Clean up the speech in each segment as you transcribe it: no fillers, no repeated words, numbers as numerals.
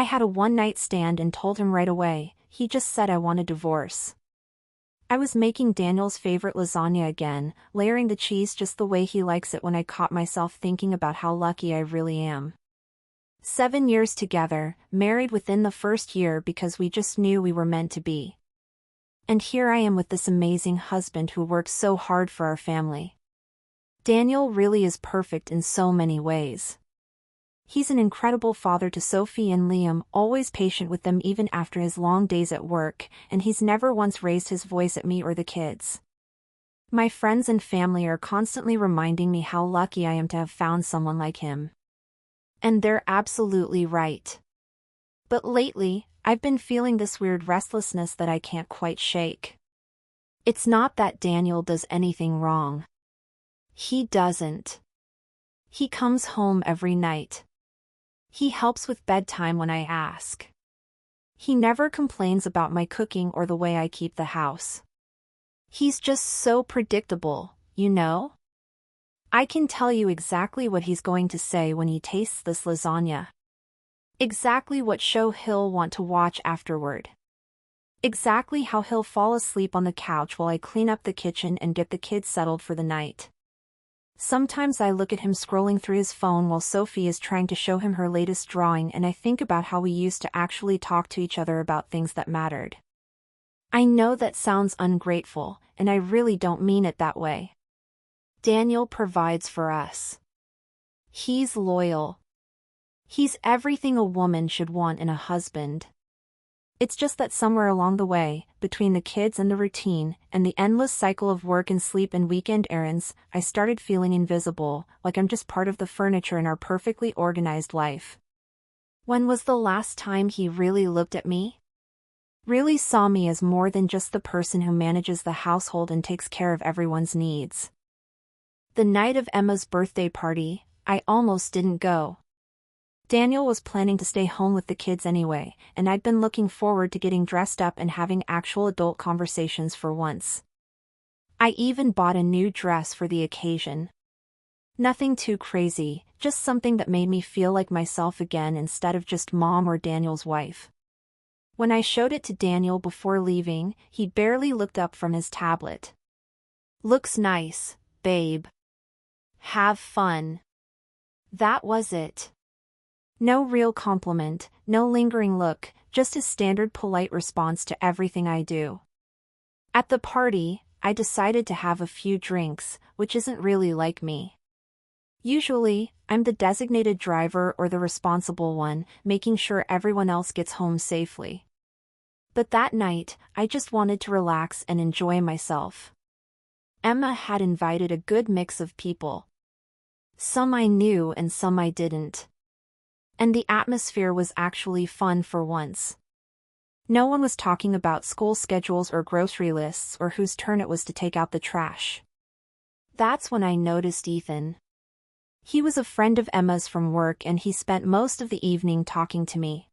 I had a one-night stand and told him right away. He just said I want a divorce. I was making Daniel's favorite lasagna again, layering the cheese just the way he likes it when I caught myself thinking about how lucky I really am. 7 years together, married within the first year because we just knew we were meant to be. And here I am with this amazing husband who works so hard for our family. Daniel really is perfect in so many ways. He's an incredible father to Sophie and Liam, always patient with them even after his long days at work, and he's never once raised his voice at me or the kids. My friends and family are constantly reminding me how lucky I am to have found someone like him. And they're absolutely right. But lately, I've been feeling this weird restlessness that I can't quite shake. It's not that Daniel does anything wrong. He doesn't. He comes home every night. He helps with bedtime when I ask. He never complains about my cooking or the way I keep the house. He's just so predictable, you know? I can tell you exactly what he's going to say when he tastes this lasagna. Exactly what show he'll want to watch afterward. Exactly how he'll fall asleep on the couch while I clean up the kitchen and get the kids settled for the night. Sometimes I look at him scrolling through his phone while Sophie is trying to show him her latest drawing, and I think about how we used to actually talk to each other about things that mattered. I know that sounds ungrateful, and I really don't mean it that way. Daniel provides for us. He's loyal. He's everything a woman should want in a husband. It's just that somewhere along the way, between the kids and the routine, and the endless cycle of work and sleep and weekend errands, I started feeling invisible, like I'm just part of the furniture in our perfectly organized life. When was the last time he really looked at me? Really saw me as more than just the person who manages the household and takes care of everyone's needs. The night of Emma's birthday party, I almost didn't go. Daniel was planning to stay home with the kids anyway, and I'd been looking forward to getting dressed up and having actual adult conversations for once. I even bought a new dress for the occasion. Nothing too crazy, just something that made me feel like myself again instead of just mom or Daniel's wife. When I showed it to Daniel before leaving, he barely looked up from his tablet. "Looks nice, babe. Have fun." That was it. No real compliment, no lingering look, just a standard polite response to everything I do. At the party, I decided to have a few drinks, which isn't really like me. Usually, I'm the designated driver or the responsible one, making sure everyone else gets home safely. But that night, I just wanted to relax and enjoy myself. Emma had invited a good mix of people. Some I knew and some I didn't. And the atmosphere was actually fun for once. No one was talking about school schedules or grocery lists or whose turn it was to take out the trash. That's when I noticed Ethan. He was a friend of Emma's from work, and he spent most of the evening talking to me.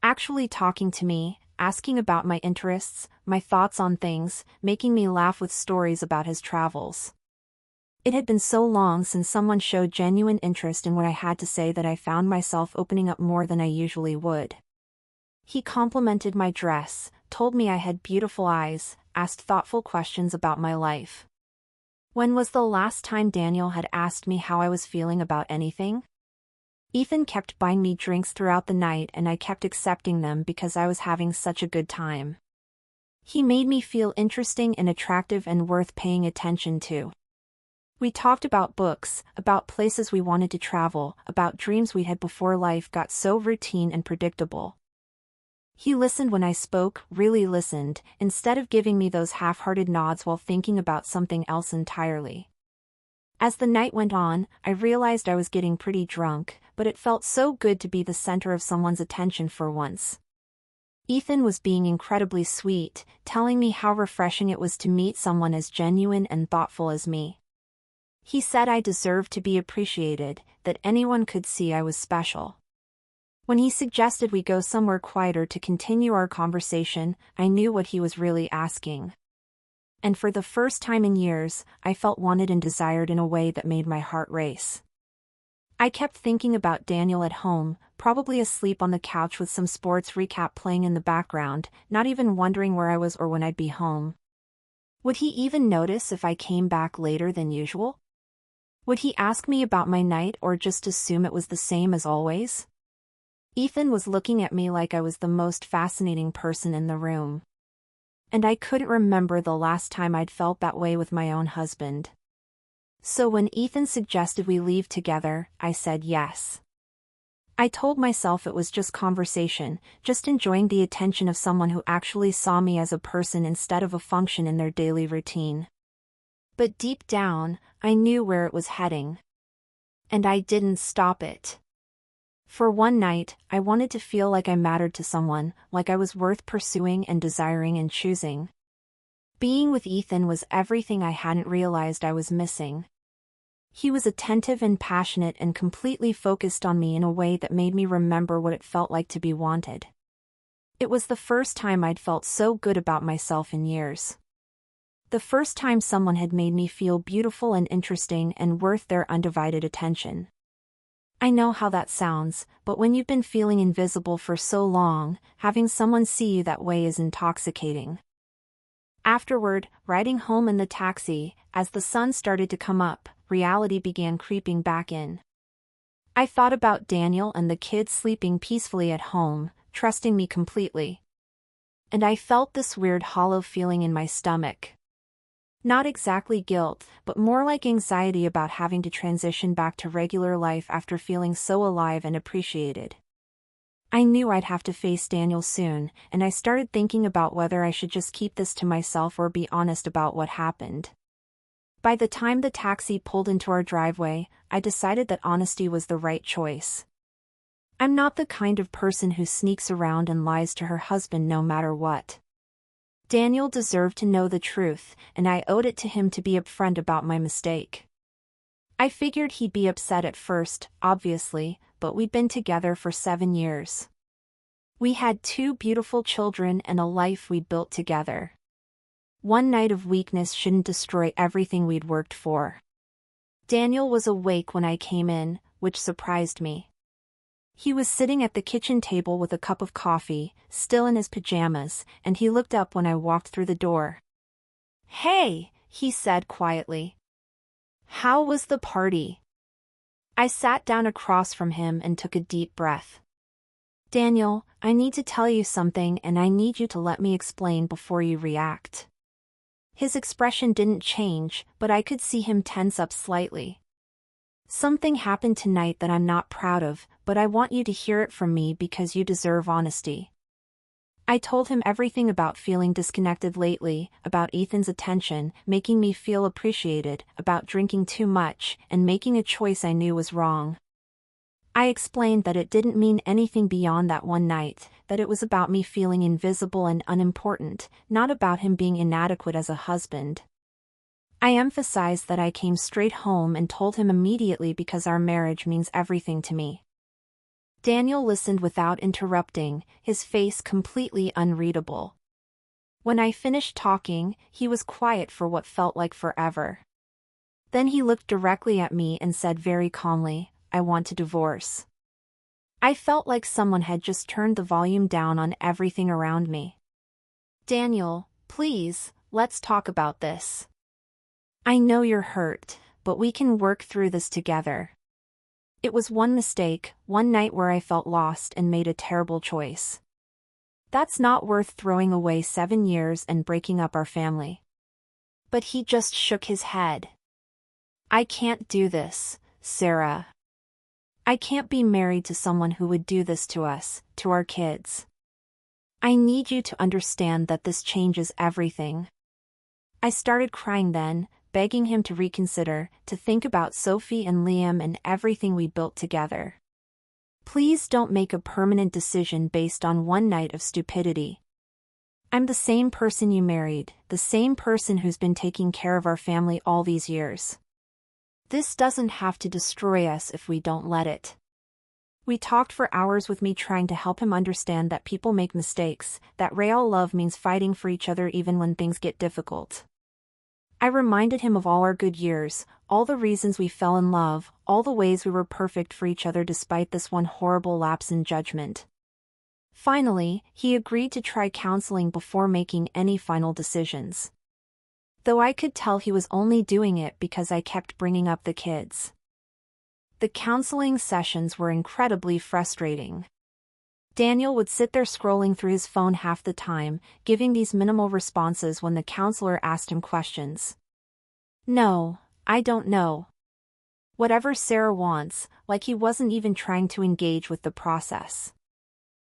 Actually talking to me, asking about my interests, my thoughts on things, making me laugh with stories about his travels. It had been so long since someone showed genuine interest in what I had to say that I found myself opening up more than I usually would. He complimented my dress, told me I had beautiful eyes, asked thoughtful questions about my life. When was the last time Daniel had asked me how I was feeling about anything? Ethan kept buying me drinks throughout the night, and I kept accepting them because I was having such a good time. He made me feel interesting and attractive and worth paying attention to. We talked about books, about places we wanted to travel, about dreams we had before life got so routine and predictable. He listened when I spoke, really listened, instead of giving me those half-hearted nods while thinking about something else entirely. As the night went on, I realized I was getting pretty drunk, but it felt so good to be the center of someone's attention for once. Ethan was being incredibly sweet, telling me how refreshing it was to meet someone as genuine and thoughtful as me. He said I deserved to be appreciated, that anyone could see I was special. When he suggested we go somewhere quieter to continue our conversation, I knew what he was really asking. And for the first time in years, I felt wanted and desired in a way that made my heart race. I kept thinking about Daniel at home, probably asleep on the couch with some sports recap playing in the background, not even wondering where I was or when I'd be home. Would he even notice if I came back later than usual? Would he ask me about my night or just assume it was the same as always? Ethan was looking at me like I was the most fascinating person in the room. And I couldn't remember the last time I'd felt that way with my own husband. So when Ethan suggested we leave together, I said yes. I told myself it was just conversation, just enjoying the attention of someone who actually saw me as a person instead of a function in their daily routine. But deep down, I knew where it was heading. And I didn't stop it. For one night, I wanted to feel like I mattered to someone, like I was worth pursuing and desiring and choosing. Being with Ethan was everything I hadn't realized I was missing. He was attentive and passionate and completely focused on me in a way that made me remember what it felt like to be wanted. It was the first time I'd felt so good about myself in years. The first time someone had made me feel beautiful and interesting and worth their undivided attention. I know how that sounds, but when you've been feeling invisible for so long, having someone see you that way is intoxicating. Afterward, riding home in the taxi, as the sun started to come up, reality began creeping back in. I thought about Daniel and the kids sleeping peacefully at home, trusting me completely. And I felt this weird hollow feeling in my stomach. Not exactly guilt, but more like anxiety about having to transition back to regular life after feeling so alive and appreciated. I knew I'd have to face Daniel soon, and I started thinking about whether I should just keep this to myself or be honest about what happened. By the time the taxi pulled into our driveway, I decided that honesty was the right choice. I'm not the kind of person who sneaks around and lies to her husband no matter what. Daniel deserved to know the truth, and I owed it to him to be upfront about my mistake. I figured he'd be upset at first, obviously, but we'd been together for 7 years. We had 2 beautiful children and a life we'd built together. One night of weakness shouldn't destroy everything we'd worked for. Daniel was awake when I came in, which surprised me. He was sitting at the kitchen table with a cup of coffee, still in his pajamas, and he looked up when I walked through the door. "Hey," he said quietly. "How was the party?" I sat down across from him and took a deep breath. "Daniel, I need to tell you something and I need you to let me explain before you react." His expression didn't change, but I could see him tense up slightly. "Something happened tonight that I'm not proud of, but I want you to hear it from me because you deserve honesty." I told him everything about feeling disconnected lately, about Ethan's attention, making me feel appreciated, about drinking too much, and making a choice I knew was wrong. I explained that it didn't mean anything beyond that one night, that it was about me feeling invisible and unimportant, not about him being inadequate as a husband. I emphasized that I came straight home and told him immediately because our marriage means everything to me. Daniel listened without interrupting, his face completely unreadable. When I finished talking, he was quiet for what felt like forever. Then he looked directly at me and said very calmly, "I want to divorce." I felt like someone had just turned the volume down on everything around me. "Daniel, please, let's talk about this. I know you're hurt, but we can work through this together. It was one mistake, one night where I felt lost and made a terrible choice. That's not worth throwing away 7 years and breaking up our family." But he just shook his head. "I can't do this, Sarah. I can't be married to someone who would do this to us, to our kids. I need you to understand that this changes everything." I started crying then, begging him to reconsider, to think about Sophie and Liam and everything we built together. "Please don't make a permanent decision based on one night of stupidity. I'm the same person you married, the same person who's been taking care of our family all these years. This doesn't have to destroy us if we don't let it." We talked for hours with me trying to help him understand that people make mistakes, that real love means fighting for each other even when things get difficult. I reminded him of all our good years, all the reasons we fell in love, all the ways we were perfect for each other despite this one horrible lapse in judgment. Finally, he agreed to try counseling before making any final decisions. Though I could tell he was only doing it because I kept bringing up the kids. The counseling sessions were incredibly frustrating. Daniel would sit there scrolling through his phone half the time, giving these minimal responses when the counselor asked him questions. "No, I don't know. Whatever Sarah wants," like he wasn't even trying to engage with the process.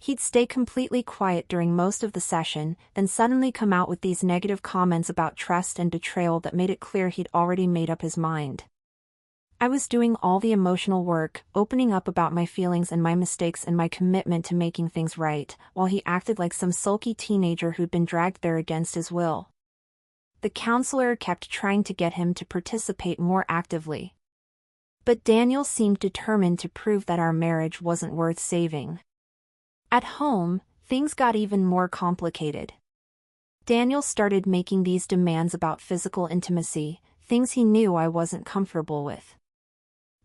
He'd stay completely quiet during most of the session, then suddenly come out with these negative comments about trust and betrayal that made it clear he'd already made up his mind. I was doing all the emotional work, opening up about my feelings and my mistakes and my commitment to making things right, while he acted like some sulky teenager who'd been dragged there against his will. The counselor kept trying to get him to participate more actively. But Daniel seemed determined to prove that our marriage wasn't worth saving. At home, things got even more complicated. Daniel started making these demands about physical intimacy, things he knew I wasn't comfortable with.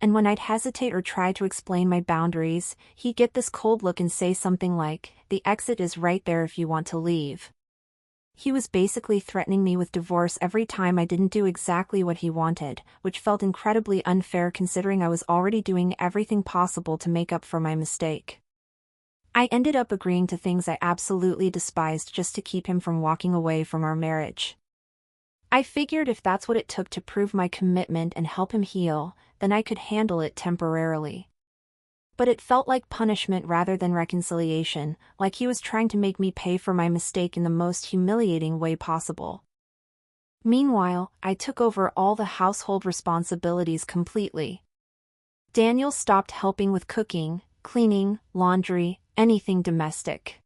And when I'd hesitate or try to explain my boundaries, he'd get this cold look and say something like, "The exit is right there if you want to leave." He was basically threatening me with divorce every time I didn't do exactly what he wanted, which felt incredibly unfair considering I was already doing everything possible to make up for my mistake. I ended up agreeing to things I absolutely despised just to keep him from walking away from our marriage. I figured if that's what it took to prove my commitment and help him heal, then I could handle it temporarily. But it felt like punishment rather than reconciliation, like he was trying to make me pay for my mistake in the most humiliating way possible. Meanwhile, I took over all the household responsibilities completely. Daniel stopped helping with cooking, cleaning, laundry, anything domestic.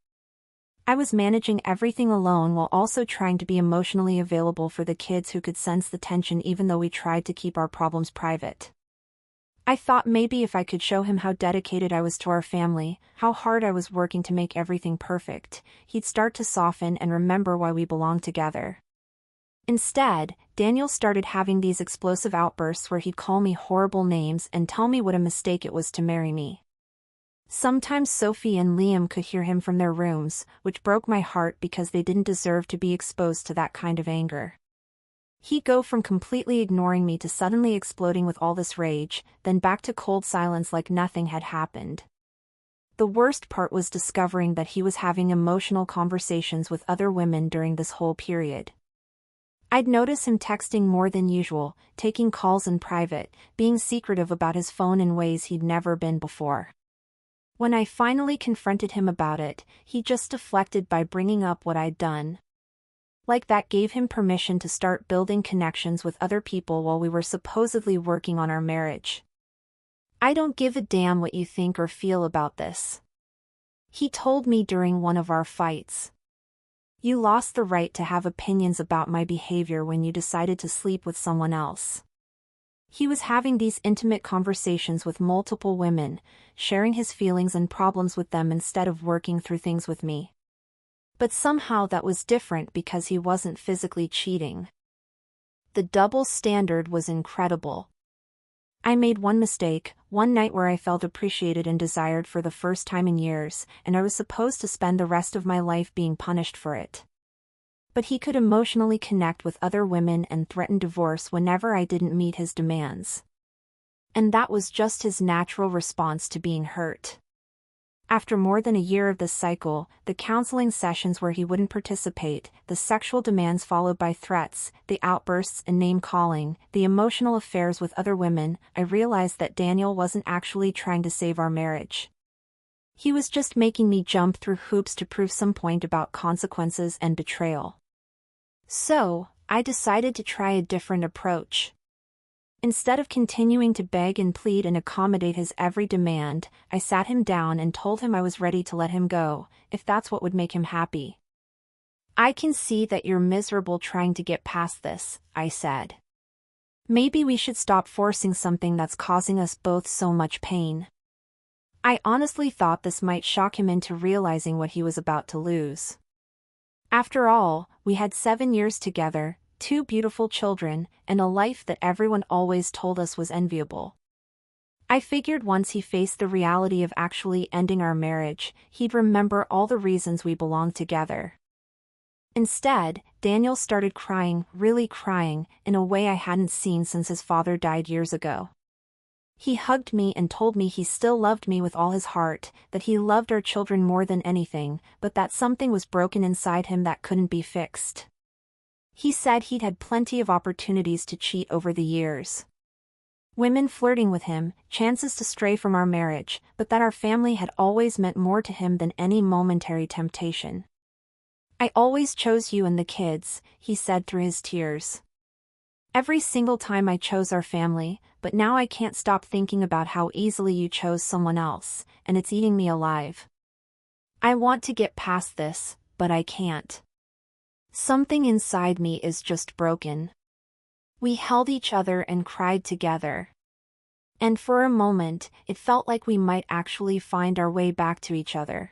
I was managing everything alone while also trying to be emotionally available for the kids who could sense the tension even though we tried to keep our problems private. I thought maybe if I could show him how dedicated I was to our family, how hard I was working to make everything perfect, he'd start to soften and remember why we belonged together. Instead, Daniel started having these explosive outbursts where he'd call me horrible names and tell me what a mistake it was to marry me. Sometimes Sophie and Liam could hear him from their rooms, which broke my heart because they didn't deserve to be exposed to that kind of anger. He'd go from completely ignoring me to suddenly exploding with all this rage, then back to cold silence like nothing had happened. The worst part was discovering that he was having emotional conversations with other women during this whole period. I'd notice him texting more than usual, taking calls in private, being secretive about his phone in ways he'd never been before. When I finally confronted him about it, he just deflected by bringing up what I'd done. Like that gave him permission to start building connections with other people while we were supposedly working on our marriage. "I don't give a damn what you think or feel about this," he told me during one of our fights. "You lost the right to have opinions about my behavior when you decided to sleep with someone else." He was having these intimate conversations with multiple women, sharing his feelings and problems with them instead of working through things with me. But somehow that was different because he wasn't physically cheating. The double standard was incredible. I made one mistake, one night where I felt appreciated and desired for the first time in years, and I was supposed to spend the rest of my life being punished for it. But he could emotionally connect with other women and threaten divorce whenever I didn't meet his demands. And that was just his natural response to being hurt. After more than a year of this cycle, the counseling sessions where he wouldn't participate, the sexual demands followed by threats, the outbursts and name-calling, the emotional affairs with other women, I realized that Daniel wasn't actually trying to save our marriage. He was just making me jump through hoops to prove some point about consequences and betrayal. So, I decided to try a different approach. Instead of continuing to beg and plead and accommodate his every demand, I sat him down and told him I was ready to let him go, if that's what would make him happy. "I can see that you're miserable trying to get past this," I said. "Maybe we should stop forcing something that's causing us both so much pain." I honestly thought this might shock him into realizing what he was about to lose. After all, we had 7 years together, 2 beautiful children, and a life that everyone always told us was enviable. I figured once he faced the reality of actually ending our marriage, he'd remember all the reasons we belonged together. Instead, Daniel started crying, really crying, in a way I hadn't seen since his father died years ago. He hugged me and told me he still loved me with all his heart, that he loved our children more than anything, but that something was broken inside him that couldn't be fixed. He said he'd had plenty of opportunities to cheat over the years. Women flirting with him, chances to stray from our marriage, but that our family had always meant more to him than any momentary temptation. I always chose you and the kids, he said through his tears. Every single time I chose our family, but now I can't stop thinking about how easily you chose someone else, and it's eating me alive. I want to get past this, but I can't. Something inside me is just broken. We held each other and cried together. And for a moment, it felt like we might actually find our way back to each other.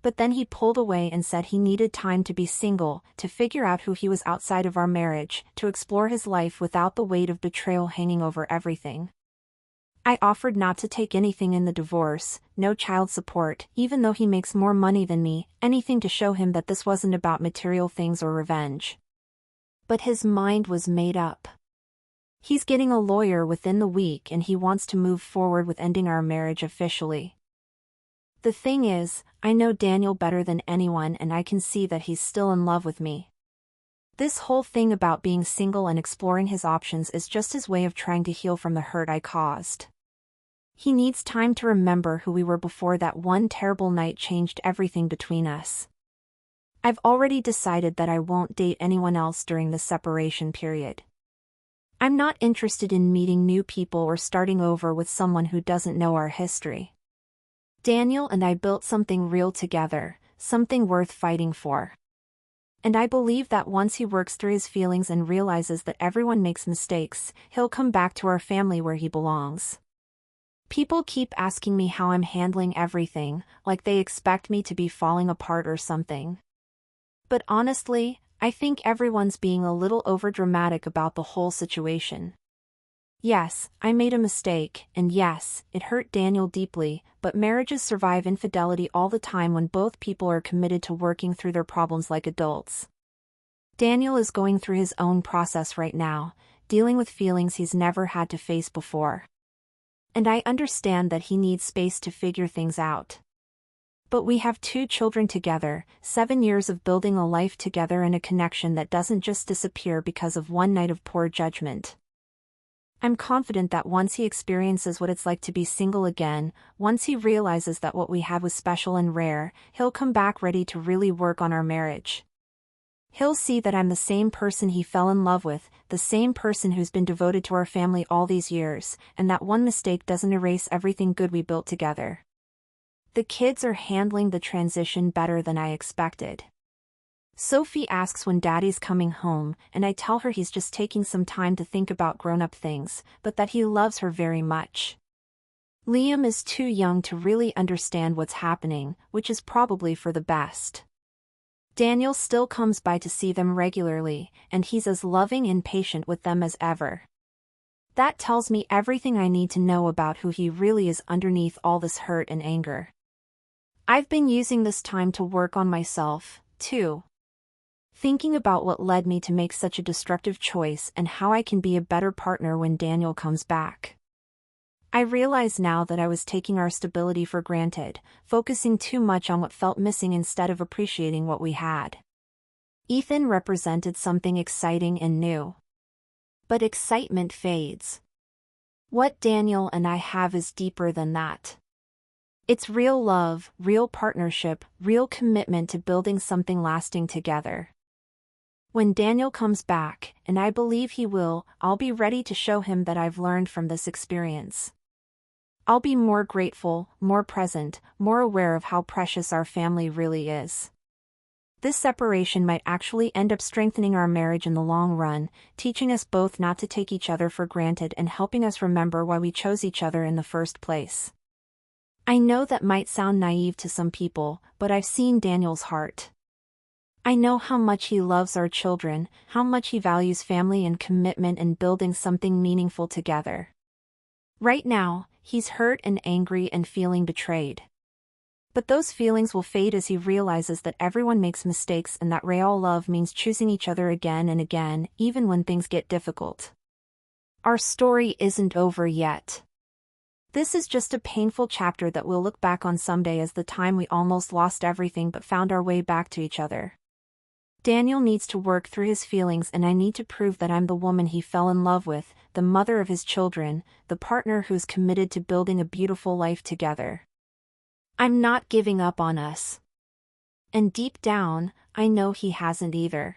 But then he pulled away and said he needed time to be single, to figure out who he was outside of our marriage, to explore his life without the weight of betrayal hanging over everything. I offered not to take anything in the divorce, no child support, even though he makes more money than me, anything to show him that this wasn't about material things or revenge. But his mind was made up. He's getting a lawyer within the week and he wants to move forward with ending our marriage officially. The thing is, I know Daniel better than anyone and I can see that he's still in love with me. This whole thing about being single and exploring his options is just his way of trying to heal from the hurt I caused. He needs time to remember who we were before that one terrible night changed everything between us. I've already decided that I won't date anyone else during the separation period. I'm not interested in meeting new people or starting over with someone who doesn't know our history. Daniel and I built something real together, something worth fighting for. And I believe that once he works through his feelings and realizes that everyone makes mistakes, he'll come back to our family where he belongs. People keep asking me how I'm handling everything, like they expect me to be falling apart or something. But honestly, I think everyone's being a little overdramatic about the whole situation. Yes, I made a mistake, and yes, it hurt Daniel deeply, but marriages survive infidelity all the time when both people are committed to working through their problems like adults. Daniel is going through his own process right now, dealing with feelings he's never had to face before. And I understand that he needs space to figure things out. But we have 2 children together, 7 years of building a life together and a connection that doesn't just disappear because of one night of poor judgment. I'm confident that once he experiences what it's like to be single again, once he realizes that what we had was special and rare, he'll come back ready to really work on our marriage. He'll see that I'm the same person he fell in love with, the same person who's been devoted to our family all these years, and that one mistake doesn't erase everything good we built together. The kids are handling the transition better than I expected. Sophie asks when Daddy's coming home, and I tell her he's just taking some time to think about grown-up things, but that he loves her very much. Liam is too young to really understand what's happening, which is probably for the best. Daniel still comes by to see them regularly, and he's as loving and patient with them as ever. That tells me everything I need to know about who he really is underneath all this hurt and anger. I've been using this time to work on myself, too. Thinking about what led me to make such a destructive choice and how I can be a better partner when Daniel comes back. I realize now that I was taking our stability for granted, focusing too much on what felt missing instead of appreciating what we had. Ethan represented something exciting and new. But excitement fades. What Daniel and I have is deeper than that. It's real love, real partnership, real commitment to building something lasting together. When Daniel comes back, and I believe he will, I'll be ready to show him that I've learned from this experience. I'll be more grateful, more present, more aware of how precious our family really is. This separation might actually end up strengthening our marriage in the long run, teaching us both not to take each other for granted and helping us remember why we chose each other in the first place. I know that might sound naive to some people, but I've seen Daniel's heart. I know how much he loves our children, how much he values family and commitment and building something meaningful together. Right now, he's hurt and angry and feeling betrayed. But those feelings will fade as he realizes that everyone makes mistakes and that real love means choosing each other again and again, even when things get difficult. Our story isn't over yet. This is just a painful chapter that we'll look back on someday as the time we almost lost everything but found our way back to each other. Daniel needs to work through his feelings, and I need to prove that I'm the woman he fell in love with, the mother of his children, the partner who's committed to building a beautiful life together. I'm not giving up on us. And deep down, I know he hasn't either.